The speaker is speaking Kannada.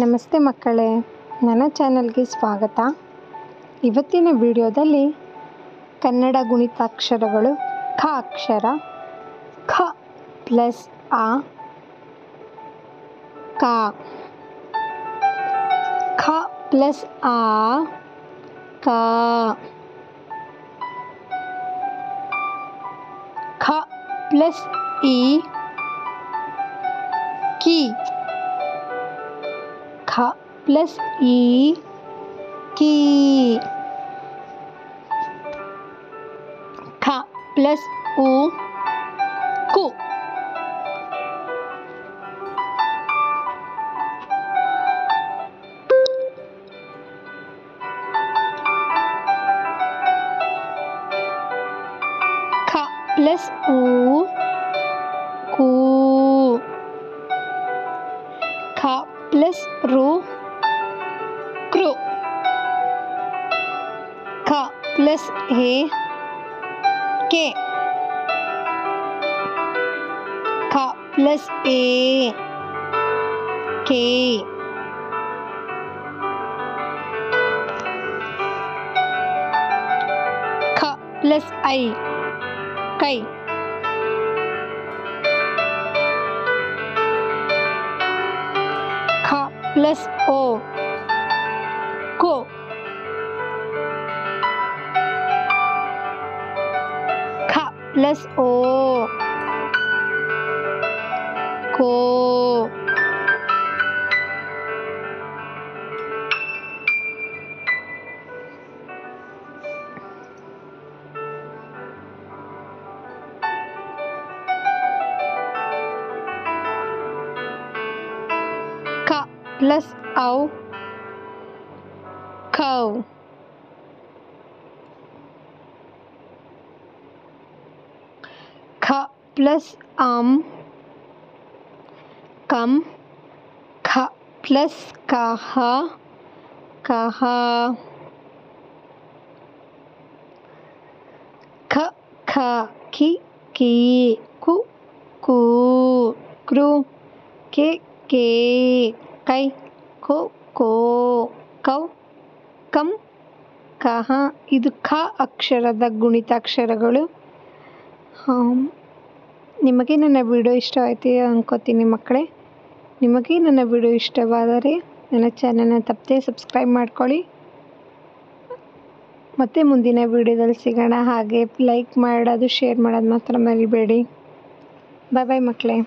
ನಮಸ್ತೆ ಮಕ್ಕಳೇ, ನನ್ನ ಚಾನಲ್ಗೆ ಸ್ವಾಗತ. ಇವತ್ತಿನ ವಿಡಿಯೋದಲ್ಲಿ ಕನ್ನಡ ಗುಣಿತಾಕ್ಷರಗಳು ಖ ಅಕ್ಷರ, ಖ ಪ್ಲಸ್ ಆ, ಕ, ಖ ಪ್ಲಸ್ ಆ, ಕ, ಖ ಪ್ಲಸ್ ಈ, ಕಿ, ಖ ಪ್ಲಸ್ ಈ, ಕೀ, ಖ ಪ್ಲಸ್ ಉ, ಕು, ಖ ಪ್ಲಸ್ ಉ, ಕು, ಖ ಪ್ಲಸ್ ರು, ಕೃ, ಖ ಪ್ಲಸ್ ಹೆ, ಕೆ, ಖ ಪ್ಲಸ್ ಎ, ಕೆ, ಖ ಪ್ಲಸ್ ಐ, ಕೈ, ಖ ಪ್ಲಸ್ ಓ, ಕೋ, ಖ ಪ್ಲಸ್ ಓ, ಕೋ, ಖ ಪ್ಲಸ್ ಔ, ಕೌ, ಖ ಪ್ಲಸ್ ಅಂ, ಕಂ, ಖ ಪ್ಲಸ್ ಕಹ, ಕಹ, ಖ ಖ ಖಿ, ಕೀ, ಕು, ಕೂ, ಕೃ, ಕೆ, ಕೇ, ಕೈ, ಕೋ, ಕೋ, ಕೌ, ಕಂ, ಕಹ. ಇದು ಖ ಅಕ್ಷರದ ಗುಣಿತಾಕ್ಷರಗಳು. ನಿಮಗೆ ನನ್ನ ವಿಡಿಯೋ ಇಷ್ಟವಾಯಿತು ಅನ್ಕೋತೀನಿ ಮಕ್ಕಳೇ. ನಿಮಗೆ ನನ್ನ ವಿಡಿಯೋ ಇಷ್ಟವಾದರೆ ನನ್ನ ಚಾನಲ್ನ ತಪ್ಪದೆ ಸಬ್ಸ್ಕ್ರೈಬ್ ಮಾಡ್ಕೊಳ್ಳಿ. ಮತ್ತೆ ಮುಂದಿನ ವಿಡಿಯೋದಲ್ಲಿ ಸಿಗೋಣ. ಹಾಗೆ ಲೈಕ್ ಮಾಡೋದು, ಶೇರ್ ಮಾಡೋದು ಮಾತ್ರ ಮರಿಬೇಡಿ. ಬಾಯ್ ಬಾಯ್ ಮಕ್ಕಳೇ.